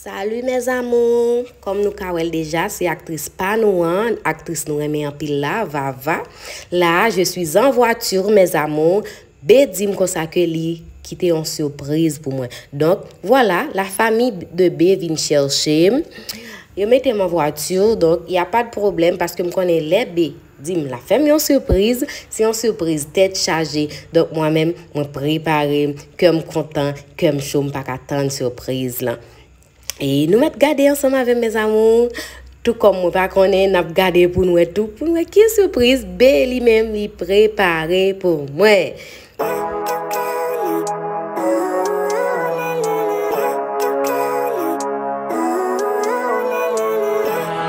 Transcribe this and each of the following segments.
Salut mes amours, comme nous kawel déjà, c'est actrice panouan, actrice nous aimé en pile là, Vava. Là, je suis en voiture mes amours, B dit comme ça que li quitter en surprise pour moi. Donc voilà, la famille de B vient chercher. Je mettais ma voiture, donc il n'y a pas de problème parce que je connais les B. Dis-moi, la femme une surprise, c'est une surprise tête chargée. Donc moi-même, je préparé, que je content, que je suis pas attendre surprise là. Et nous mettons garder ensemble avec mes amours. Tout comme moi, pas qu'on est, n'a gardé pour nous et tout. Pour nous, qui surprise, B lui-même, il préparé pour moi.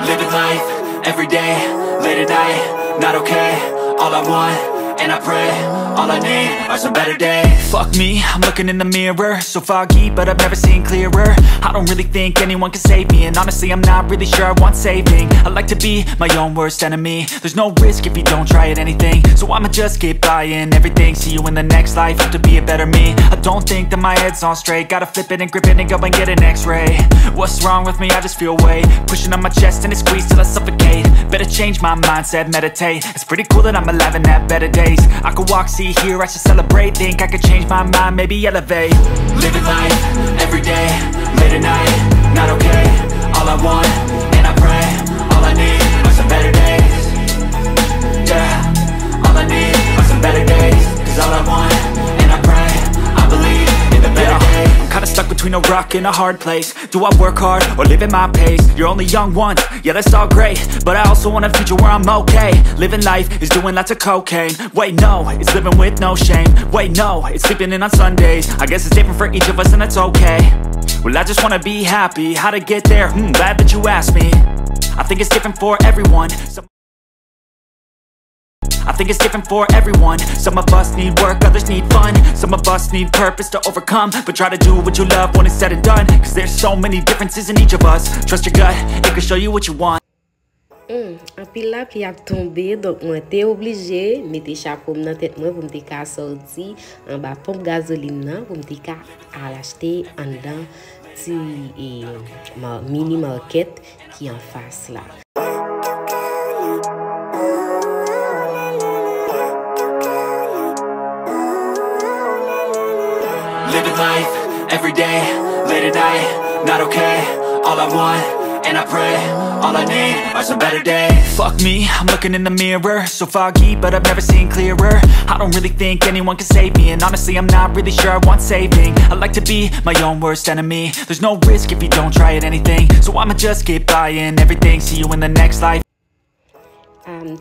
Living life, every day, late at night, not okay. All I want, and I pray, all I need are some better days. Fuck me, I'm looking in the mirror, so foggy, but I've never seen clearer. I don't really think anyone can save me, and honestly I'm not really sure I want saving. I like to be my own worst enemy. There's no risk if you don't try at anything, so I'ma just keep buying everything. See you in the next life, have to be a better me. I don't think that my head's on straight, gotta flip it and grip it and go and get an x-ray. What's wrong with me? I just feel weight pushing on my chest and it squeezes till I suffocate. Better change my mindset, meditate. It's pretty cool that I'm alive and have better days. I could walk, see, hear, I should celebrate. Think I could change my mind, maybe elevate. Living life, every day, late at night, not okay. All I want, and I pray, all I need are some better days. Yeah, all I need are some better days. Cause all I want, and I pray, I believe in the better days. I'm kinda stuck between a rock and a hard place. Do I work hard or live at my pace? You're only young once, yeah that's all great, but I also want a future where I'm okay. Living life is doing lots of cocaine. Wait no, it's living with no shame. Wait no, it's sleeping in on Sundays. I guess it's different for each of us and that's okay. Well I just wanna be happy, how to get there? Glad that you asked me. I think it's different for everyone. I think it's different for everyone. Some of us need work, others need fun. Some of us need purpose to overcome. But try to do what you love when it's said and done. Cause there's so many differences in each of us. Trust your gut, it can show you what you want. En pile la pluie a tombé, donc moi t'ai obligé mettre chapeau dans tête moi pour me ka sorti en bas pompe gasoline pour me ka à l'acheter en dedans ti mini market qui en face là. Living life, every day, late at night, not okay. All I want, and I pray, all I need are some better days. Fuck me, I'm looking in the mirror, so foggy, but I've never seen clearer. I don't really think anyone can save me, and honestly I'm not really sure I want saving. I like to be my own worst enemy. There's no risk if you don't try at anything, so I'ma just keep buying everything. See you in the next life.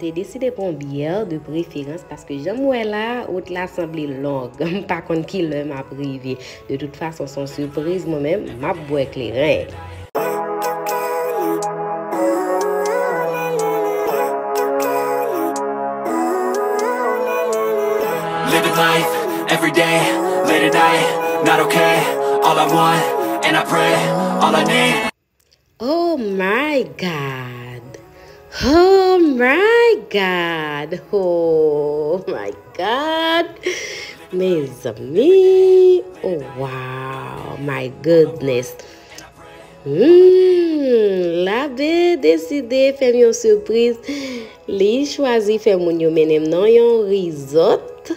J'ai décidé pour une bière de préférence parce que j'aime là haute l'assemblée longue. Par contre qui le m'a privé. De toute façon sans surprise moi-même m'a boire éclairé. Living life, every day, late at night, not okay. All I want, and I pray, all I need. Oh my God. Oh my God. Oh my God. Mes amis. Oh wow. My goodness. La bé décidé faire une surprise. Li choisi faire mon yo mennenl un risotto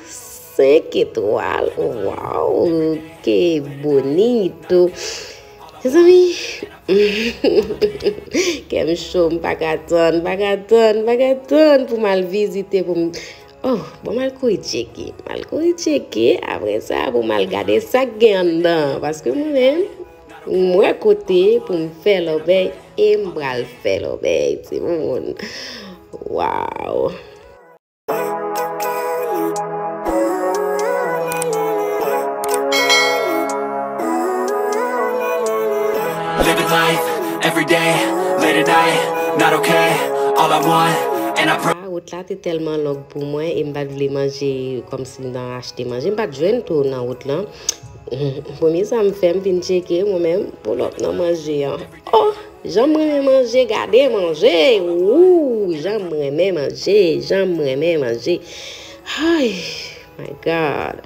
5 étoiles. Wow. Que bonito. Mes amis. Kem chom bagaton pour mal visiter pour oh bon mal koui checker après ça pour mal garder ça gain parce que moi côté pour me faire l'obéi et m'bral faire l'obéi c'est mon wow. Living life, every day, late at night, not okay. All I want, and I pray. La route là c'est tellement long pour moi et m'pas vle manger comme si dans acheter manger m'pas joindre tout dans route là. Premier ça me fait venir checker moi-même pour l'autre non manger. Oh, j'aimerais manger, garder manger. Ouh, j'aimerais manger. Ay, my God.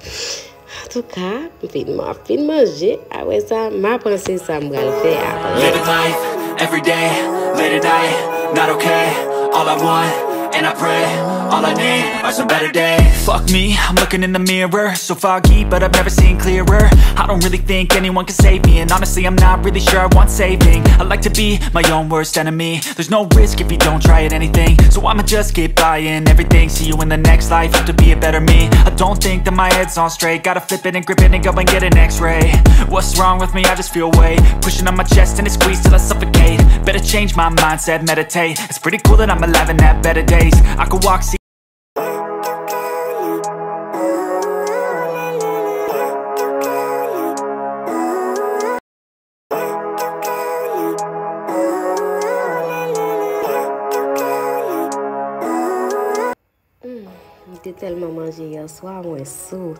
tout cas, fin manger. Après ça, ma pensée, ça me va le faire après. Living life, every day, late at night, not okay. All I want, and I pray, all I need are some better days. Fuck me, I'm looking in the mirror, so foggy, but I've never seen clearer. I don't really think anyone can save me, and honestly I'm not really sure I want saving. I like to be my own worst enemy. There's no risk if you don't try at anything, so I'ma just keep buying everything. See you in the next life, have to be a better me. I don't think that my head's on straight, gotta flip it and grip it and go and get an x-ray. What's wrong with me? I just feel weight pushing on my chest and it squeezes till I suffocate. Better change my mindset, meditate. It's pretty cool that I'm alive and have better days. I could walk, see. J'étais tellement mangé hier soir, moi sous.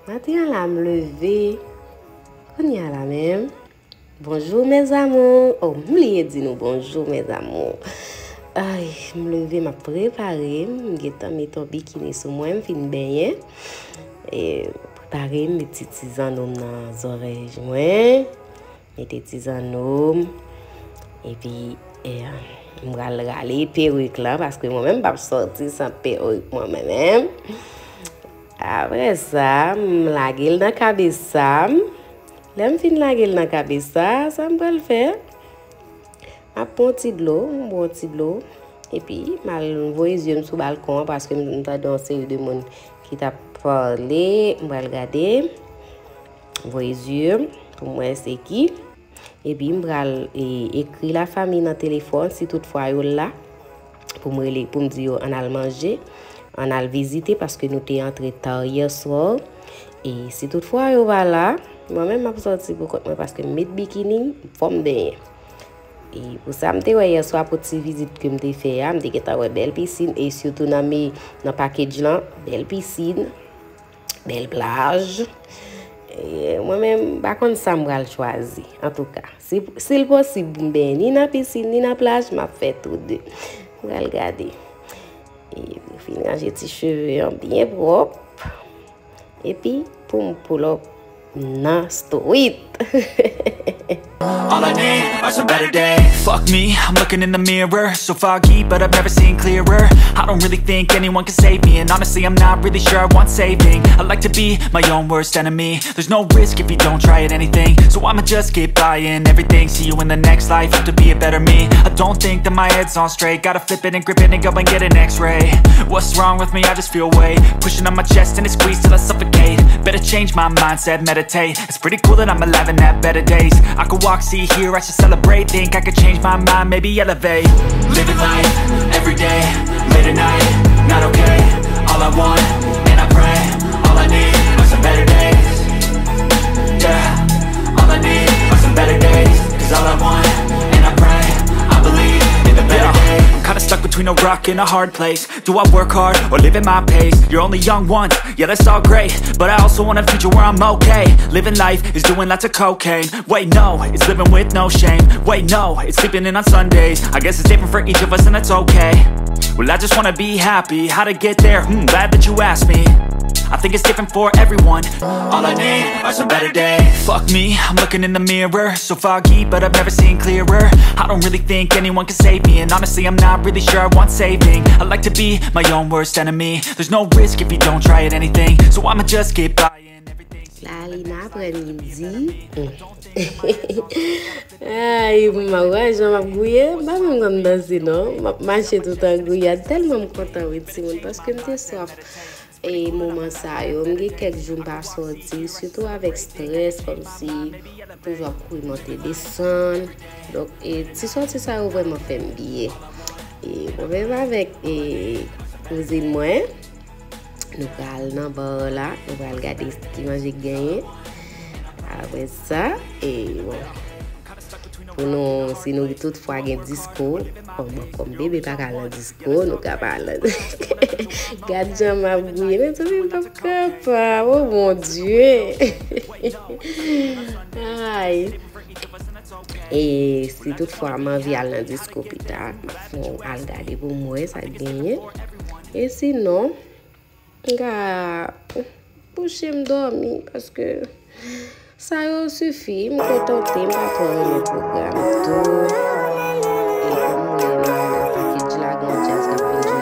Maintenant, là, me lever. On y a la même. Bonjour, mes amours. Oh, m'oubliez de dire bonjour, mes amours. Ay, me lever, m'a préparé. M'getan mettre un bikini sur moi, me fin baigner. Et préparer mes petits tisanes dans les oreilles. Moi, mes petits tisanes. Et puis, je vais aller perruque là parce que moi-même, je ne vais pas sortir sans perruque moi-même. Après ça, je la gueule dans la cabesse. Là, je finis la gueule dans la cabesse. Ça me le faire. Je prends un petit de l'eau. Et puis, je vais les yeux sur le balcon parce que je suis dans une série de monde qui t'a parlé. Je vais regarder. Je vais les yeux. Pour moi, c'est qui? Et puis, je vais écrire la famille dans le téléphone si toutefois ils là pour me dire on a le manger, on a le visiter parce que nous sommes entrés tard hier soir. Et si toutefois ils va là, moi-même je sorti pour parce que mes bikini forme bien. Et pour ça, je suis hier soir pour une visite que je fait, je suis une belle piscine et surtout dans le package là, belle piscine, belle plage. Moi-même, par contre, ça me va choisir. En tout cas, si c'est possible, ni dans la piscine, ni dans la plage, je fais tout deux. Je vais regarder. Et puis, j'ai des cheveux bien propres. Et puis, pour me pull up, non, street. All I need are some better days. Fuck me, I'm looking in the mirror, so foggy, but I've never seen clearer. I don't really think anyone can save me, and honestly I'm not really sure I want saving. I like to be my own worst enemy. There's no risk if you don't try at anything, so I'ma just keep buying everything. See you in the next life, have to be a better me. I don't think that my head's on straight, gotta flip it and grip it and go and get an x-ray. What's wrong with me? I just feel weight pushing on my chest and it squeezes till I suffocate. Better change my mindset, meditate. It's pretty cool that I'm alive and have better days. I could walk, see, hear, I should celebrate. Think I could change my mind, maybe elevate. Living life, every day, late at night, not okay. All I want, and I pray, all I need are some better days. Yeah, all I need are some better days. Cause all I want, and I pray, I believe in the better days. I'm kinda stuck between a rock and a hard place. Do I work hard or live at my pace? You're only young once, yeah that's all great, but I also want a future where I'm okay. Living life is doing lots of cocaine. Wait no, it's living with no shame. Wait no, it's sleeping in on Sundays. I guess it's different for each of us and that's okay. Well I just wanna be happy, how to get there? Glad that you asked me. I think it's different for everyone. All I need are some better days. Fuck me, I'm looking in the mirror, so foggy, but I've never seen clearer. I don't really think anyone can save me, and honestly I'm not really sure I want saving. I like to be my own worst enemy. There's no risk if you don't try at anything, so I'ma just keep buying everything. La Lina après-midi. Ay, ma ouais, j'en m'a gouillé, pas même comme danser non, m'a marché tout en gouillade, tellement content avec Simon parce que m'était soif. Et moment ça, j'ai quelques jours pas sorti, surtout avec stress, comme si toujours courir monter descendre. Donc, si sorti ça a vraiment fait bien. Et on va avec cousine moi. Nous allons dans bar là, nous allons regarder ce qui mange gagné. Après ça, et bon. Pour nous, si nous toutefois un disco, comme bébé pas qu'à la disco, nous capable. Garde Jean m'a bouillé, mais tu n'es pas capable. Oh mon Dieu. Aïe. Et si toutefois ma vie à la disco plus tard, on va regarder pour moi, ça gagne. Et sinon, coucher, me dormir parce que ça a suffi, me contenter, pas trop aimer le programme tout. Et comme on a attaqué de la grande jazz qui a fait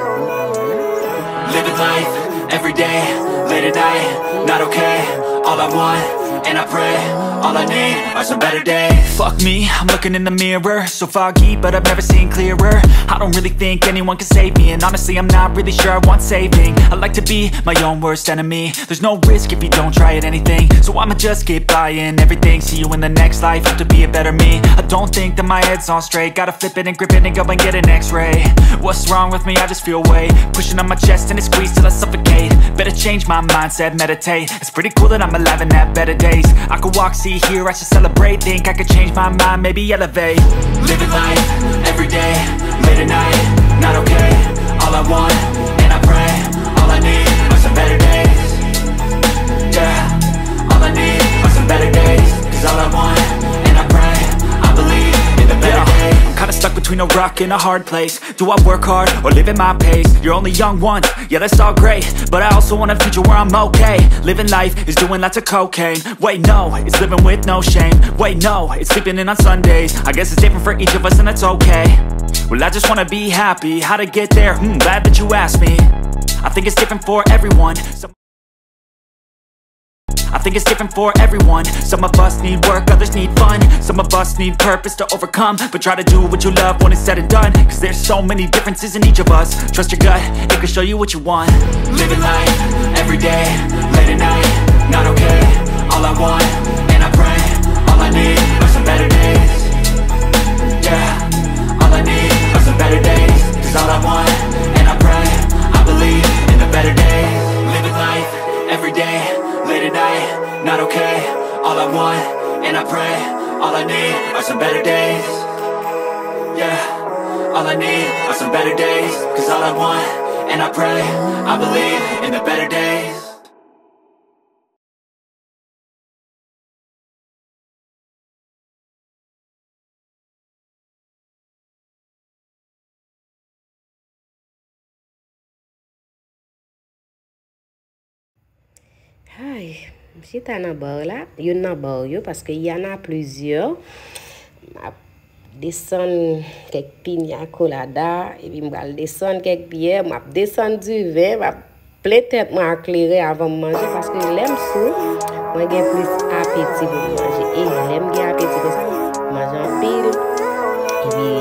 living life every day, late at night, not okay. All I want, and I pray, all I need are some better days. Fuck me, I'm looking in the mirror, so foggy, but I've never seen clearer. I don't really think anyone can save me, and honestly I'm not really sure I want saving. I like to be my own worst enemy. There's no risk if you don't try at anything, so I'ma just keep buying everything. See you in the next life, have to be a better me. I don't think that my head's on straight, gotta flip it and grip it and go and get an x-ray. What's wrong with me? I just feel weight pushing on my chest and it squeezes till I suffocate. Better change my mindset, meditate. It's pretty cool that I'm alive and have better days. I could walk, see, hear, I should celebrate. Think I could change my mind, maybe elevate. Living life, every day, late at night, not okay. All I want, and I pray, all I need are some better days. Yeah, all I need are some better days. Cause all I want, and I pray, I believe in the better days. I'm kinda stuck between a rock and a hard place. Do I work hard, or live at my pace? You're only young once, yeah that's all great, but I also want a future where I'm okay. Living life is doing lots of cocaine. Wait no, it's living with no shame. Wait no, it's sleeping in on Sundays. I guess it's different for each of us and that's okay. Well I just wanna be happy, how to get there? Glad that you asked me. I think it's different for everyone. I think it's different for everyone. Some of us need work, others need fun. Some of us need purpose to overcome. But try to do what you love when it's said and done. Cause there's so many differences in each of us. Trust your gut, it can show you what you want. Living life, every day, late at night, not okay. All I want, and I pray, all I need are some better days. Yeah, all I need are some better days. Cause all I want, and I pray, I believe in the better days. Living life, every day, late at night, not okay. All I want, and I pray, all I need are some better days. Yeah, all I need are some better days. Cause all I want, and I pray, I believe in the better days. Aïe, si t'as un bar là, il y a un bar parce qu'il y en a plusieurs. Je descends quelques pina colada et puis je descends quelques bières, je descends du vin, je peut-être m'éclairer avant de manger parce que j'aime ça. Moi j'ai plus appétit pour manger et j'aime bien appétit pour ça. Manger en pile et puis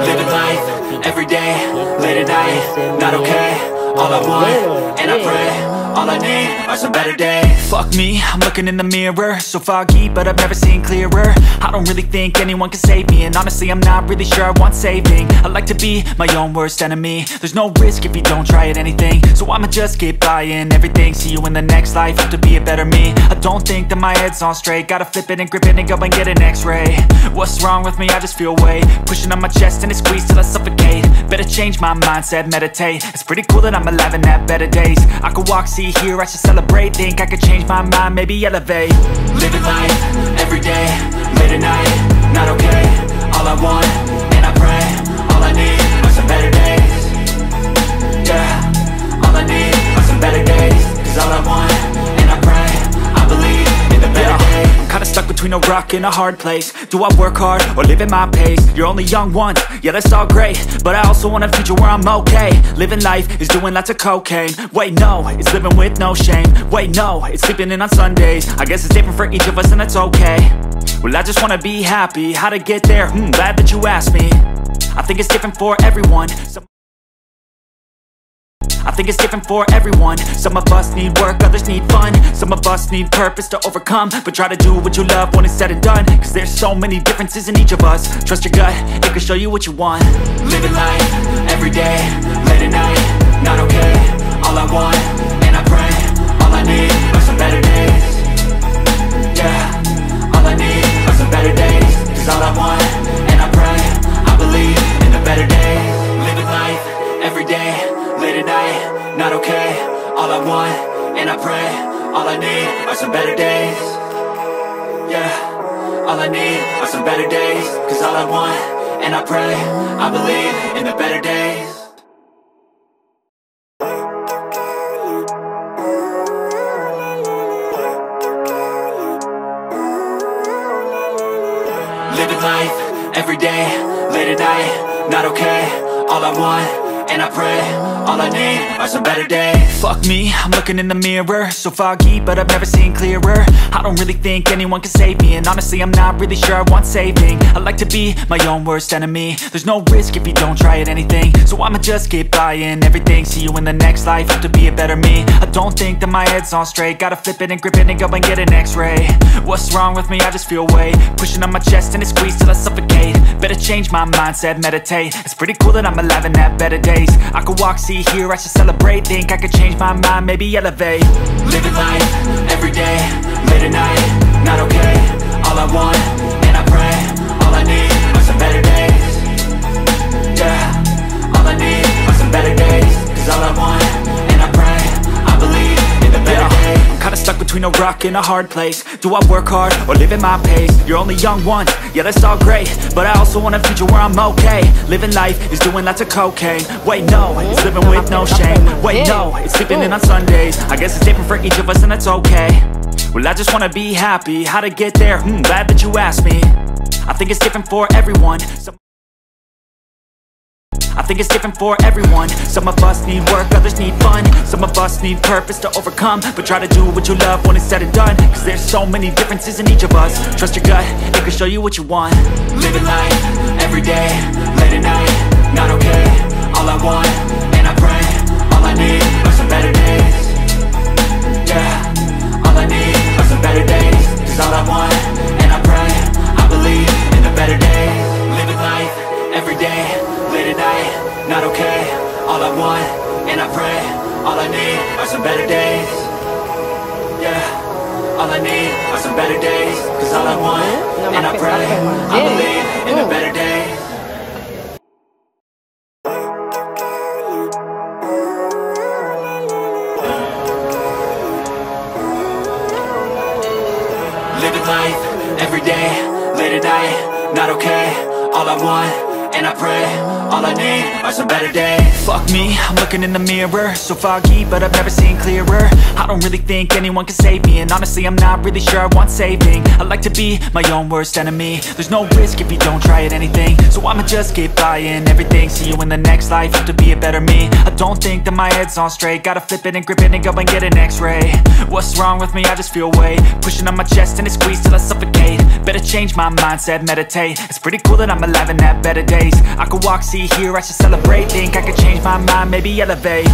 living life every day, late at night, not okay. All I want, and I pray, all I need are some better days. Fuck me, I'm looking in the mirror, so foggy, but I've never seen clearer. I don't really think anyone can save me, and honestly I'm not really sure I want saving. I like to be my own worst enemy. There's no risk if you don't try at anything, so I'ma just keep buying everything. See you in the next life, have to be a better me. I don't think that my head's on straight, gotta flip it and grip it and go and get an x-ray. What's wrong with me? I just feel weight pushing on my chest and it squeezes till I suffocate. Better change my mindset, meditate. It's pretty cool that I'm alive and have better days. I could walk, see, hear, I should celebrate. Think I could change my mind, maybe elevate. Living life, every day, late at night, not okay. All I want, and I pray, all I need are some better days. Yeah, all I need are some better days. Cause all I want, and I pray, I believe in the better days. Kinda stuck between a rock and a hard place. Do I work hard, or live at my pace? You're only young once, yeah that's all great, but I also want a future where I'm okay. Living life is doing lots of cocaine. Wait no, it's living with no shame. Wait no, it's sleeping in on Sundays. I guess it's different for each of us and that's okay. Well I just wanna be happy, how to get there? Glad that you asked me. I think it's different for everyone. I think it's different for everyone. Some of us need work, others need fun. Some of us need purpose to overcome. But try to do what you love when it's said and done. Cause there's so many differences in each of us. Trust your gut, it can show you what you want. Living life, every day, late at night, not okay. All I want, and I pray, all I need are some better days. Yeah, all I need are some better days. Cause all I want, and I pray, I believe in the better days. Living life, every day, late at night, not okay. All I want, and I pray, all I need are some better days. Yeah, all I need are some better days. Cause all I want, and I pray, I believe in the better days. life, every day, late at night, not okay. All I want, and I pray, all I need are some better days. Fuck me, I'm looking in the mirror, so foggy, but I've never seen clearer. I don't really think anyone can save me, and honestly I'm not really sure I want saving. I like to be my own worst enemy. There's no risk if you don't try at anything, so I'ma just keep buying everything. See you in the next life, hope to be a better me. I don't think that my head's on straight, gotta flip it and grip it and go and get an x-ray. What's wrong with me? I just feel weight pushing on my chest and it squeezes till I suffocate. Better change my mindset, meditate. It's pretty cool that I'm alive and have better days. I could walk, see, hear, I should celebrate. Think I could change my mind, maybe elevate. Living life, every day, late at night, not okay. All I want, and I pray, all I need are some better days. Yeah, all I need are some better days. Cause all I want, and I pray, I believe in the better days. I'm kinda stuck between a rock and a hard place. Do I work hard or live at my pace? You're only young once, yeah that's all great, but I also want a future where I'm okay. Living life is doing lots of cocaine. Wait no, it's living with no shame. Wait no, it's sleeping in on Sundays. I guess it's different for each of us and that's okay. Well I just wanna be happy, how to get there? Glad that you asked me. I think it's different for everyone. I think it's different for everyone. Some of us need work, others need fun. Some of us need purpose to overcome, but try to do what you love when it's said and done. Cause there's so many differences in each of us. Trust your gut, it can show you what you want. Living life, every day, late at night, not okay. All I want, and I pray, all I need are some better days. Yeah, all I need are some better days. Cause all I want, and I pray, I believe in the better days. Living life, every day, late at night, not okay. All I want, and I pray, all I need are some better days. Yeah, all I need are some better days. Cause all I want, and I pray, I believe in the better days. Living life, every day, late at night, not okay. All I want, and I pray, all I need are some better days. Fuck me, I'm looking in the mirror, so foggy, but I've never seen clearer. I don't really think anyone can save me, and honestly I'm not really sure I want saving. I like to be my own worst enemy. There's no risk if you don't try at anything, so I'ma just keep buying everything. See you in the next life, hope to be a better me. I don't think that my head's on straight, gotta flip it and grip it and go and get an x-ray. What's wrong with me? I just feel weight pushing on my chest and it squeezes till I suffocate. Better change my mindset, meditate. It's pretty cool that I'm alive and have better days. I could walk, see, hear, I should celebrate. Think I could change my mind, maybe elevate.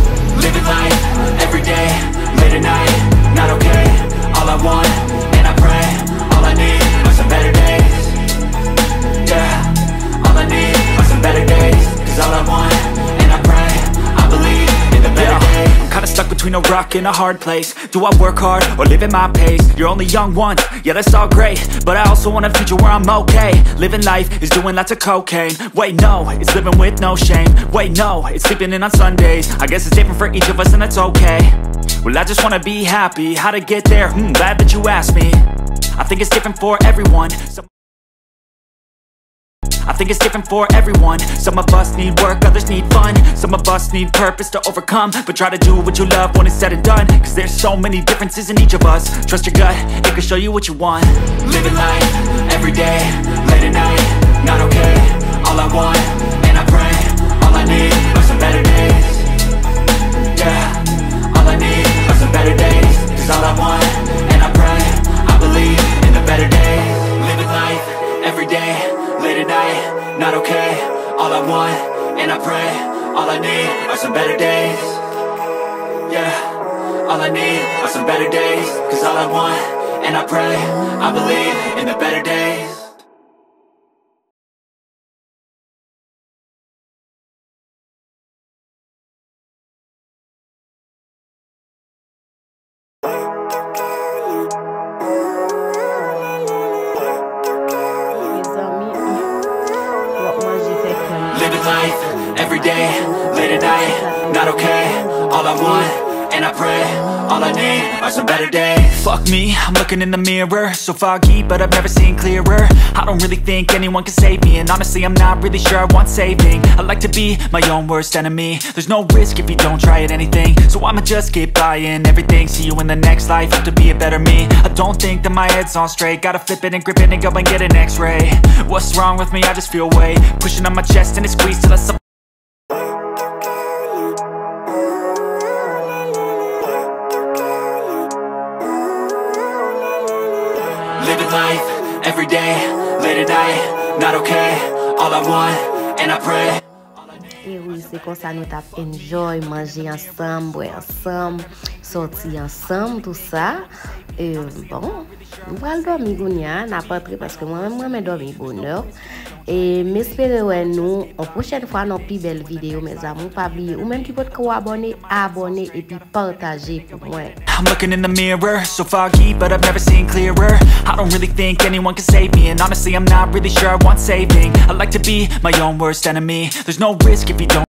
Living life, every day, late at night, not okay. All I want, and I pray, all I need are some better days. Yeah, all I need are some better days. Cause all I want, and I pray, I believe in the better days. I'm kinda stuck between a rock and a hard place. Do I work hard or live at my pace? You're only young once, yeah that's all great, but I also want a future where I'm okay. Living life is doing lots of cocaine. Wait no, it's living with no shame. Wait no, it's sleeping in on Sundays. I guess it's different for each of us and that's okay. Well I just wanna be happy, how to get there? Glad that you asked me. I think it's different for everyone. I think it's different for everyone. Some of us need work, others need fun. Some of us need purpose to overcome, but try to do what you love when it's said and done. Cause there's so many differences in each of us. Trust your gut, it can show you what you want. Living life, every day, late at night, not okay. All I want, and I pray, all I need are some better days. Yeah, all I need are some better days. Cause all I want, and I pray, I believe in the better days. Living life, every day, late at night, not okay. All I want, and I pray, all I need are some better days. Yeah, all I need are some better days. Cause all I want, and I pray, I believe in the better days. Living life, every day, late at night, not okay. All I want, and I pray. All I need are some better days. Fuck me, I'm looking in the mirror, so foggy, but I've never seen clearer. I don't really think anyone can save me, and honestly I'm not really sure I want saving. I like to be my own worst enemy. There's no risk if you don't try at anything, so I'ma just keep buying everything. See you in the next life, have to be a better me. I don't think that my head's on straight, gotta flip it and grip it and go and get an x-ray. What's wrong with me? I just feel weight pushing on my chest and it squeezed till I living life, every day, late at night, not okay. All I want, and I pray. Et oui, c'est comme ça nous tap enjoy, manger ensemble, boire ensemble, sortir ensemble, tout ça. Et bon, nous allons dormir gounia, n'a pas très parce que moi-même dormir bonheur. Et m'espérer ouais nous en prochaine fois nos plus belles vidéos mes amours, pas oublier ou même tu peux te abonner et puis partager pour moi. I'm looking in the mirror, so foggy, but I've never seen clearer. I don't really think anyone can save me, and honestly I'm not really sure I want saving. I like to be my own worst enemy. There's no risk if you don't